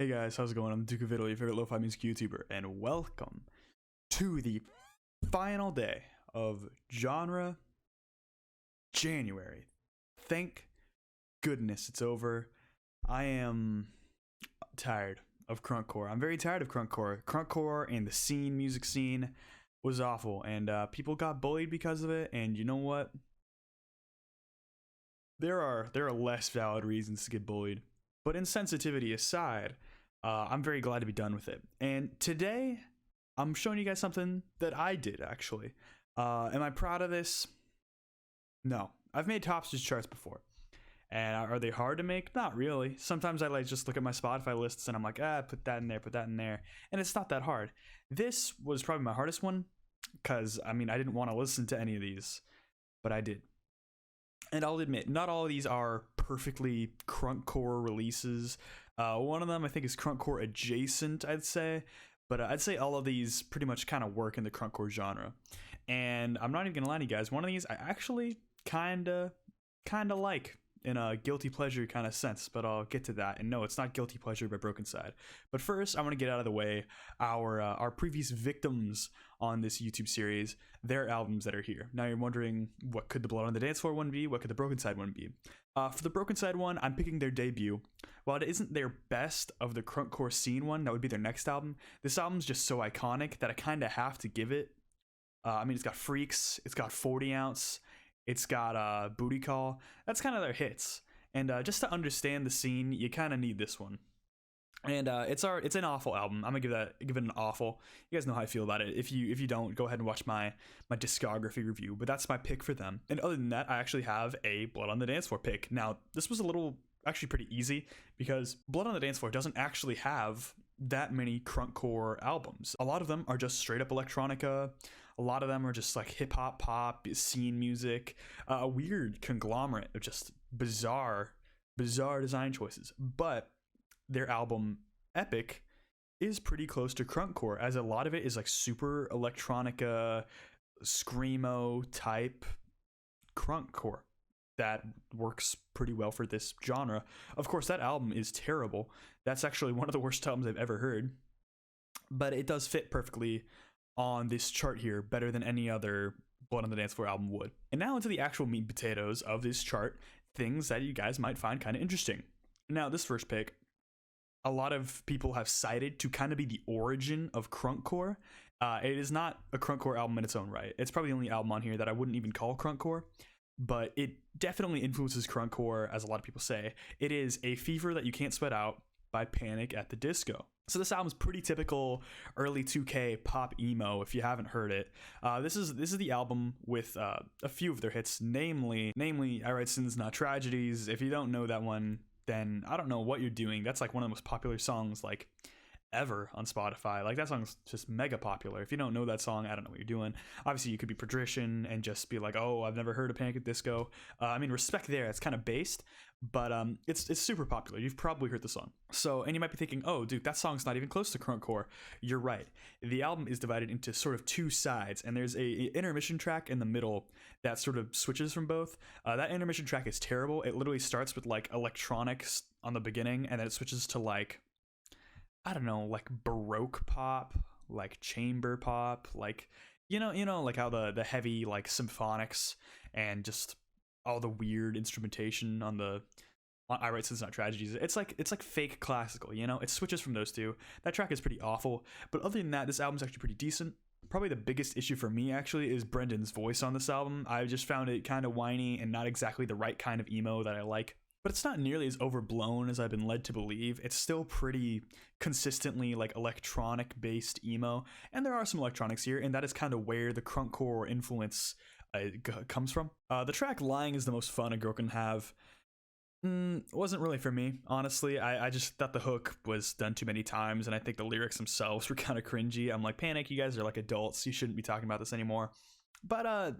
Hey guys, how's it going? I'm Duke of Italy, your favorite lo-fi music YouTuber, and welcome to the final day of genre January. Thank goodness it's over. I am tired of Crunkcore. I'm very tired of Crunkcore. Crunkcore and the scene, music scene, was awful, and people got bullied because of it. And you know what? There are less valid reasons to get bullied. But insensitivity aside, I'm very glad to be done with it. And today, I'm showing you guys something that I did, actually. Am I proud of this? No. I've made top stitch charts before. And are they hard to make? Not really. Sometimes I just look at my Spotify lists and I'm like, put that in there, put that in there. And it's not that hard. This was probably my hardest one because, I didn't want to listen to any of these, but I did. And I'll admit, not all of these are perfectly Crunkcore releases. One of them I think is Crunkcore adjacent, I'd say. But I'd say all of these pretty much kind of work in the Crunkcore genre. And I'm not even going to lie to you guys, one of these I actually kind of like in a guilty pleasure kind of sense, but I'll get to that. And no, it's not Guilty Pleasure by Broken Side. But first, I want to get out of the way our previous victims on this YouTube series, their albums that are here. Now you're wondering, what could the Blood on the Dance Floor one be? What could the Broken Side one be? For the Broken Side one, I'm picking their debut. While it isn't their best of the Crunkcore scene one, that would be their next album. This album's just so iconic that I kind of have to give it. It's got Freaks, it's got 40 Ounce, it's got Booty Call. That's kind of their hits. And just to understand the scene, you kind of need this one. And it's an awful album. I'm gonna give it an awful. You guys know how I feel about it. If you don't, go ahead and watch my discography review. But that's my pick for them. And other than that, I actually have a Blood on the Dance Floor pick. Now this was actually pretty easy because Blood on the Dance Floor doesn't actually have that many Crunkcore albums. A lot of them are just straight up electronica. A lot of them are just like hip hop, pop, scene music, a weird conglomerate of just bizarre design choices. But their album Epic is pretty close to Crunkcore, as a lot of it is like super electronica, screamo type Crunkcore that works pretty well for this genre. Of course, that album is terrible. That's actually one of the worst albums I've ever heard, but it does fit perfectly on this chart here, better than any other Blood on the Dance Floor album would. And now into the actual meat and potatoes of this chart, things that you guys might find kind of interesting. Now, this first pick, a lot of people have cited to kind of be the origin of Crunkcore. It is not a Crunkcore album in its own right. It's probably the only album on here that I wouldn't even call Crunkcore, but it definitely influences Crunkcore, as a lot of people say. It is A Fever That You Can't Sweat Out by Panic at the Disco. So this album's pretty typical early 2K pop emo, if you haven't heard it. This is the album with a few of their hits, namely I Write Sins Not Tragedies. If you don't know that one, then I don't know what you're doing. That's like one of the most popular songs like ever on Spotify. Like, that song's just mega popular. If you don't know that song, I don't know what you're doing. Obviously you could be patrician and just be like, oh, I've never heard of Panic at Disco. Respect there, it's kind of based, but it's super popular. You've probably heard the song. So, and you might be thinking, oh dude, that song's not even close to Crunkcore. You're right. The album is divided into sort of two sides, and there's a intermission track in the middle that sort of switches from both. That intermission track is terrible. It literally starts with like electronics on the beginning, and then it switches to like, I don't know, like Baroque pop, like chamber pop, like you know like how the heavy like symphonics and just all the weird instrumentation on I Write Sins Not Tragedies. It's like fake classical, it switches from those two. That track is pretty awful, but other than that, this album's actually pretty decent. Probably the biggest issue for me actually is Brendan's voice on this album. I just found it kind of whiny and not exactly the right kind of emo that I like. But it's not nearly as overblown as I've been led to believe. It's still pretty consistently like electronic based emo, and there are some electronics here, and that is kind of where the Crunkcore influence comes from. The track Lying Is the Most Fun a Girl Can Have wasn't really for me, honestly. I just thought the hook was done too many times, and I think the lyrics themselves were kind of cringy. I'm like, Panic, you guys are like adults, you shouldn't be talking about this anymore. But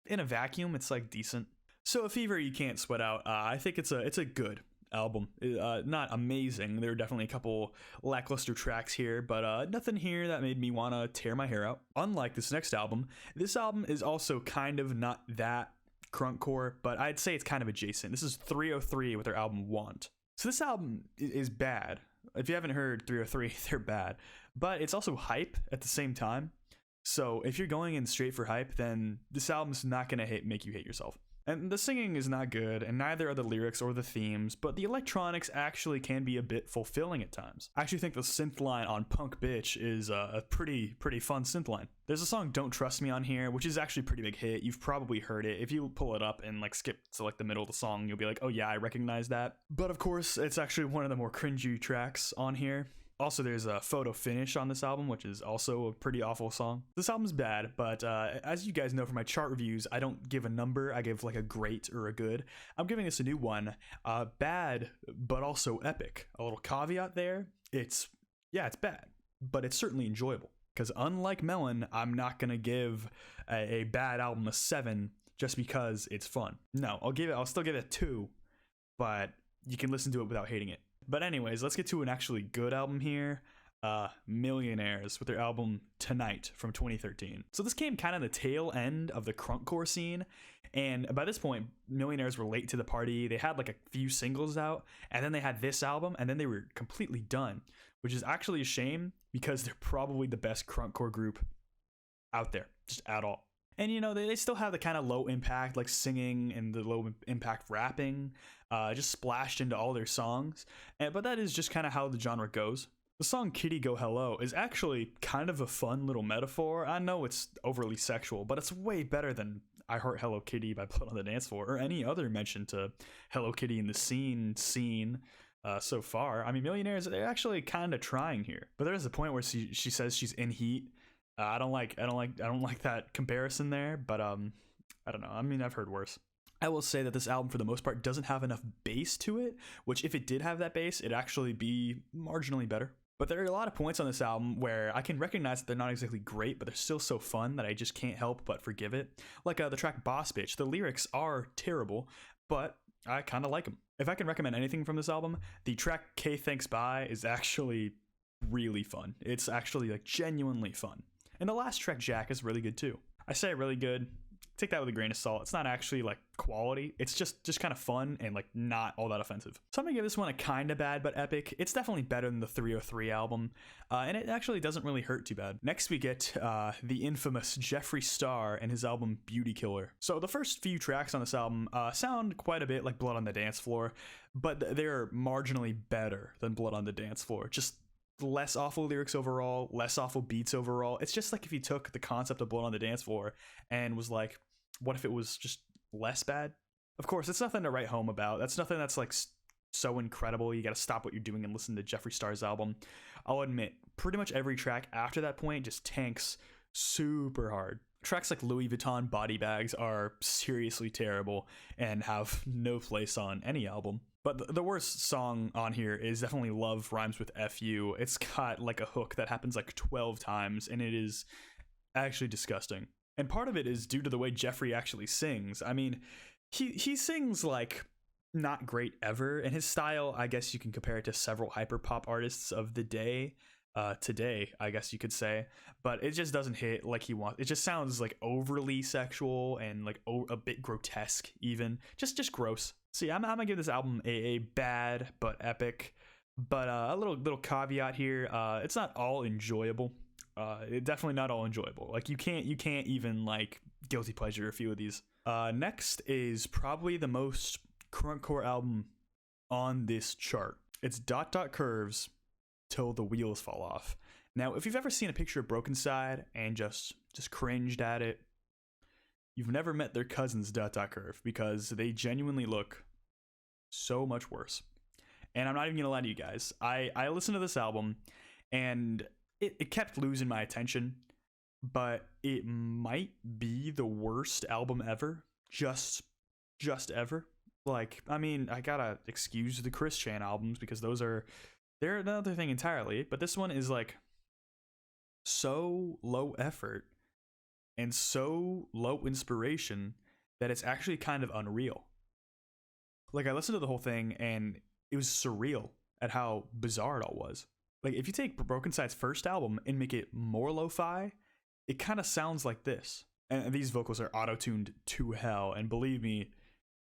in a vacuum, it's like decent. So A Fever You Can't Sweat Out, I think it's a good album. Not amazing. There are definitely a couple lackluster tracks here, but nothing here that made me want to tear my hair out. Unlike this next album, this album is also kind of not that Crunkcore, but I'd say it's kind of adjacent. This is 303 with their album Want. So this album is bad. If you haven't heard 303, they're bad. But it's also hype at the same time. So if you're going in straight for hype, then this album's not gonna make you hate yourself. And the singing is not good, and neither are the lyrics or the themes, but the electronics actually can be a bit fulfilling at times. I actually think the synth line on Punk Bitch is a pretty fun synth line. There's a song Don't Trust Me on here, which is actually a pretty big hit. You've probably heard it. If you pull it up and like skip to like the middle of the song, you'll be like, oh yeah, I recognize that. But of course, it's actually one of the more cringy tracks on here. Also, there's a Photo Finish on this album, which is also a pretty awful song. This album's bad, but as you guys know from my chart reviews, I don't give a number. I give like a great or a good. I'm giving this a new one. Bad, but also epic. A little caveat there. It's bad, but it's certainly enjoyable. Because unlike Melon, I'm not going to give a bad album a 7 just because it's fun. No, I'll still give it a 2, but you can listen to it without hating it. But anyways, let's get to an actually good album here. Millionaires with their album Tonight from 2013. So this came kind of the tail end of the Crunkcore scene, and by this point, Millionaires were late to the party. They had like a few singles out, and then they had this album, and then they were completely done, which is actually a shame because they're probably the best Crunkcore group out there, just at all. And you know, they still have the kind of low impact like singing and the low impact rapping just splashed into all their songs, but that is just kind of how the genre goes. The song Kitty Go Hello is actually kind of a fun little metaphor. I know it's overly sexual, but it's way better than I Heart Hello Kitty by Blood on the Dance Floor or any other mention to Hello Kitty in the scene so far. I mean, Millionaires, they're actually kind of trying here, but there's a point where she says she's in heat. I don't like that comparison there, but I don't know. I mean, I've heard worse. I will say that this album, for the most part, doesn't have enough bass to it, which if it did have that bass, it'd actually be marginally better. But there are a lot of points on this album where I can recognize that they're not exactly great, but they're still so fun that I just can't help but forgive it. Like the track Boss Bitch. The lyrics are terrible, but I kind of like them. If I can recommend anything from this album, the track K Thanks Bye is actually really fun. It's actually like genuinely fun. And the last track, Jack, is really good too. I say really good. Take that with a grain of salt. It's not actually like quality. It's just kind of fun and like not all that offensive. So I'm gonna give this one a kind of bad but epic. It's definitely better than the 303 album, and it actually doesn't really hurt too bad. Next we get the infamous Jeffree Star and his album Beauty Killer. So the first few tracks on this album sound quite a bit like Blood on the Dance Floor, but they're marginally better than Blood on the Dance Floor. Just less awful lyrics overall, less awful beats overall. It's just like if you took the concept of Blood on the Dance Floor and was like, what if it was just less bad? Of course, it's nothing to write home about. That's nothing that's like so incredible. You got to stop what you're doing and listen to Jeffree Star's album. I'll admit, pretty much every track after that point just tanks super hard. Tracks like Louis Vuitton Body Bags are seriously terrible and have no place on any album. But the worst song on here is definitely Love Rhymes with FU. It's got like a hook that happens like 12 times, and it is actually disgusting. And part of it is due to the way Jeffree actually sings. I mean, he sings like not great ever, and his style, I guess you can compare it to several hyperpop artists of the day. Today, I guess you could say, but it just doesn't hit like he wants. It just sounds like overly sexual and like a bit grotesque, even just gross. See, I'm gonna give this album a bad but epic, but a little caveat here. It's not all enjoyable. It's definitely not all enjoyable. Like you can't even like guilty pleasure a few of these. Next is probably the most Crunkcore album on this chart. It's Dot Dot Curves Till the Wheels Fall Off. Now, if you've ever seen a picture of Broken Side and just cringed at it, you've never met their cousins Dot Dot Curve, because they genuinely look so much worse. And I'm not even gonna lie to you guys. I listened to this album and it kept losing my attention, but it might be the worst album ever. Just ever. Like, I mean, I gotta excuse the Chris Chan albums because they're another thing entirely, but this one is like so low effort and so low inspiration that it's actually kind of unreal. Like, I listened to the whole thing and it was surreal at how bizarre it all was. Like, if you take Broken Side's first album and make it more lo-fi, it kind of sounds like this. And these vocals are auto-tuned to hell, and believe me,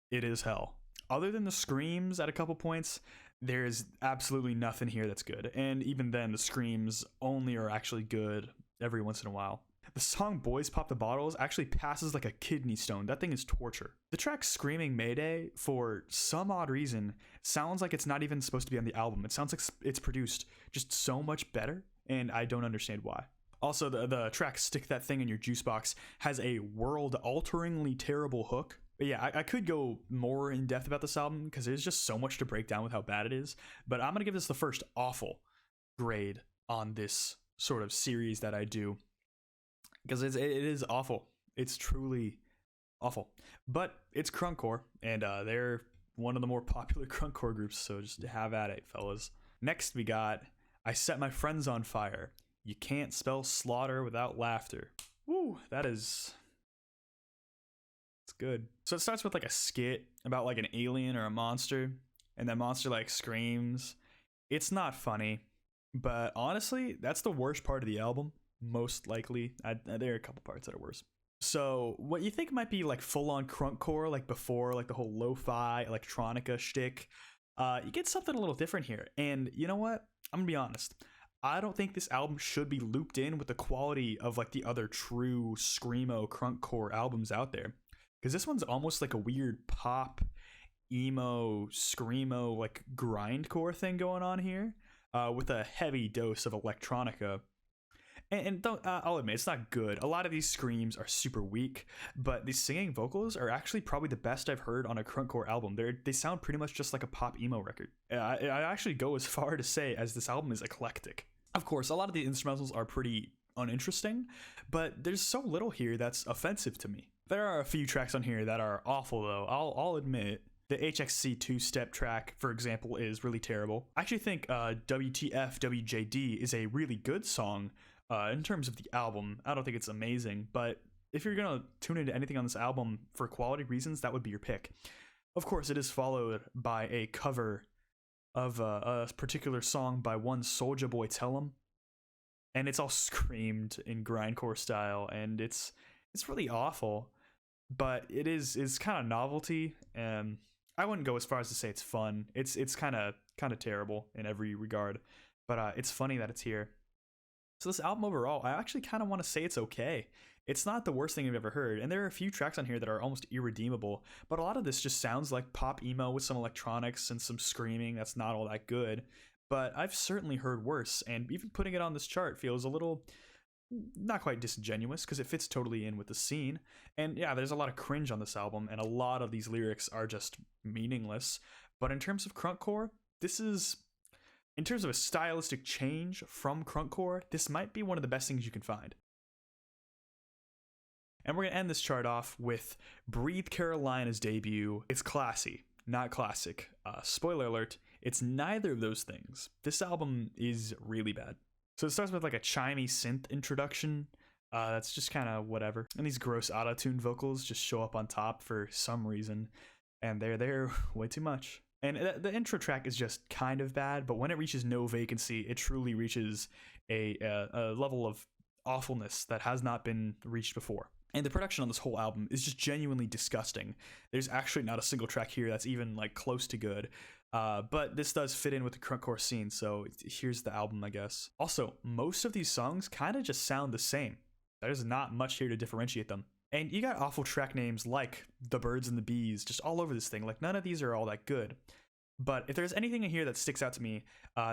it is hell. Other than the screams at a couple points, there's absolutely nothing here that's good. And even then, the screams only are actually good every once in a while. The song Boys Pop the Bottles actually passes like a kidney stone. That thing is torture. The track Screaming Mayday, for some odd reason, sounds like it's not even supposed to be on the album. It sounds like it's produced just so much better, and I don't understand why. Also, the track Stick That Thing in Your Juice Box has a world-alteringly terrible hook. But yeah, I could go more in depth about this album because there's just so much to break down with how bad it is. But I'm going to give this the first awful grade on this sort of series that I do, because it is awful. It's truly awful. But it's Crunkcore, and they're one of the more popular Crunkcore groups, so just have at it, fellas. Next, we got I Set My Friends on Fire. You can't spell slaughter without laughter. Woo, it's good. So it starts with like a skit about like an alien or a monster, and that monster like screams. It's not funny, but honestly, that's the worst part of the album. Most likely. There are a couple parts that are worse. So what you think might be like full-on Crunkcore, like before, like the whole lo-fi electronica shtick, you get something a little different here. And you know what? I'm gonna be honest. I don't think this album should be looped in with the quality of like the other true screamo Crunkcore albums out there, because this one's almost like a weird pop, emo, screamo, like grindcore thing going on here, with a heavy dose of electronica. And don't, I'll admit, it's not good. A lot of these screams are super weak, but these singing vocals are actually probably the best I've heard on a Crunkcore album. They sound pretty much just like a pop emo record. I actually go as far to say as this album is eclectic. Of course, a lot of the instrumentals are pretty uninteresting, but there's so little here that's offensive to me. There are a few tracks on here that are awful, though. I'll admit. The HXC two-step track, for example, is really terrible. I actually think WTF WJD is a really good song. In terms of the album, I don't think it's amazing, but if you're gonna tune into anything on this album for quality reasons, that would be your pick. Of course, it is followed by a cover of a particular song by one Soulja Boy Tellum, and it's all screamed in grindcore style, and it's really awful, but it's kind of novelty, and I wouldn't go as far as to say it's fun. It's kind of terrible in every regard, but it's funny that it's here. So this album overall, I actually kind of want to say it's okay. It's not the worst thing I've ever heard, and there are a few tracks on here that are almost irredeemable, but a lot of this just sounds like pop emo with some electronics and some screaming that's not all that good. But I've certainly heard worse, and even putting it on this chart feels a little, not quite disingenuous, because it fits totally in with the scene. And yeah, there's a lot of cringe on this album, and a lot of these lyrics are just meaningless. But in terms of Crunkcore, in terms of a stylistic change from Crunkcore, this might be one of the best things you can find. And we're going to end this chart off with Breathe Carolina's debut. It's classy, not classic. Spoiler alert, it's neither of those things. This album is really bad. So it starts with like a chimey synth introduction. That's just kind of whatever. And these gross auto-tune vocals just show up on top for some reason. And they're there way too much. And the intro track is just kind of bad, but when it reaches No Vacancy, it truly reaches a level of awfulness that has not been reached before. And the production on this whole album is just genuinely disgusting. There's actually not a single track here that's even like close to good. But this does fit in with the Crunkcore scene, so here's the album, I guess. Also, most of these songs kind of just sound the same. There's not much here to differentiate them. And you got awful track names like The Birds and the Bees just all over this thing. Like, none of these are all that good. But if there's anything in here that sticks out to me,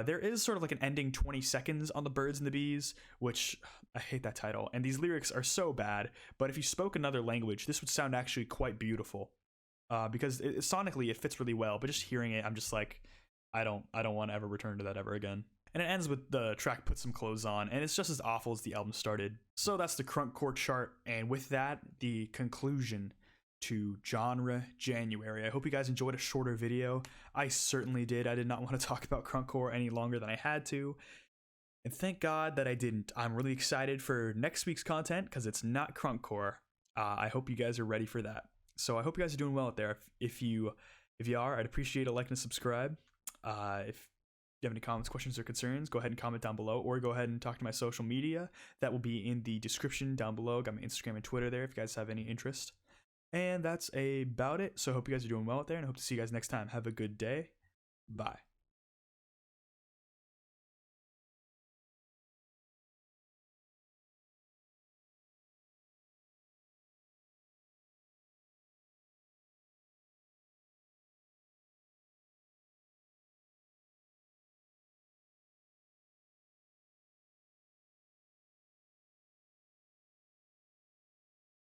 there is sort of like an ending 20 seconds on The Birds and the Bees, which I hate that title. And these lyrics are so bad, but if you spoke another language, this would sound actually quite beautiful. Because sonically it fits really well, but just hearing it, I'm just like, I don't want to ever return to that ever again. And it ends with the track Put Some Clothes On, and it's just as awful as the album started. So that's the Crunkcore chart, and with that, the conclusion to Genre January. I hope you guys enjoyed a shorter video. I certainly did. I did not want to talk about Crunkcore any longer than I had to, and thank God that I didn't. I'm really excited for next week's content because it's not Crunkcore. I hope you guys are ready for that. So I hope you guys are doing well out there. If you are, I'd appreciate a like and a subscribe. If you have any comments, questions, or concerns, go ahead and comment down below, or go ahead and talk to my social media. That will be in the description down below. Got my Instagram and Twitter there if you guys have any interest. And that's about it. So I hope you guys are doing well out there, and I hope to see you guys next time. Have a good day. Bye.